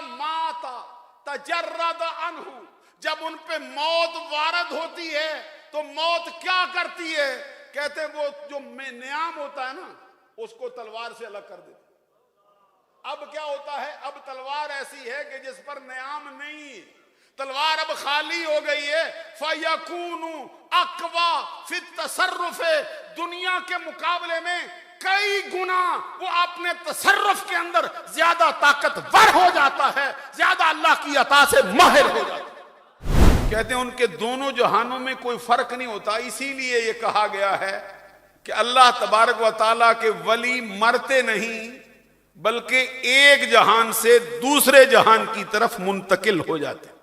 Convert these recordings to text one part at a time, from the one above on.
माता तजर्रद अन्हु, जब उन पे मौत वारद होती है तो मौत क्या करती है? कहते हैं वो जो नियाम होता है ना, उसको तलवार से अलग कर देती। अब क्या होता है, अब तलवार ऐसी है कि जिस पर नियाम नहीं, तलवार अब खाली हो गई है। फयकूनु अक्वा फित तसर्रुफ, दुनिया के मुकाबले में कई गुना वो अपने तसर्रुफ के अंदर ज्यादा ताकतवर हो जाता है, ज्यादा अल्लाह की अता से माहिर हो जाता है। कहते हैं उनके दोनों जहानों में कोई फर्क नहीं होता। इसीलिए ये कहा गया है कि अल्लाह तबारक व तआला के वली मरते नहीं, बल्कि एक जहान से दूसरे जहान की तरफ मुंतकिल हो जाते हैं।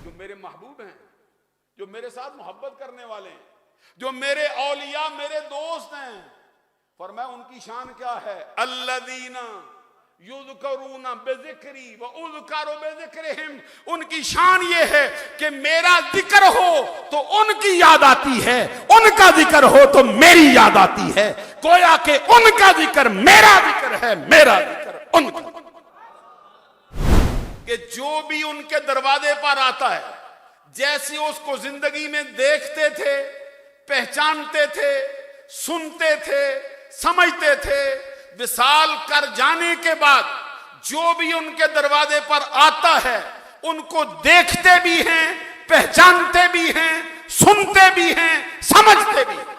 जो मेरे महबूब हैं, जो मेरे साथ मोहब्बत करने वाले हैं, जो मेरे औलिया, मेरे दोस्त हैं, फरमाया उनकी शान क्या है? अल्लज़ीना युज़करूना बिज़िक्री व उज़करू बिज़िक्रिहिम, उनकी शान ये है कि मेरा जिक्र हो तो उनकी याद आती है, उनका जिक्र हो तो मेरी याद आती है। गोया कि उनका जिक्र मेरा जिक्र है, मेरा जिक्र उनका। कि जो भी उनके दरवाजे पर आता है, जैसे उसको जिंदगी में देखते थे, पहचानते थे, सुनते थे, समझते थे, विसाल कर जाने के बाद जो भी उनके दरवाजे पर आता है उनको देखते भी हैं, पहचानते भी हैं, सुनते भी हैं, समझते भी हैं।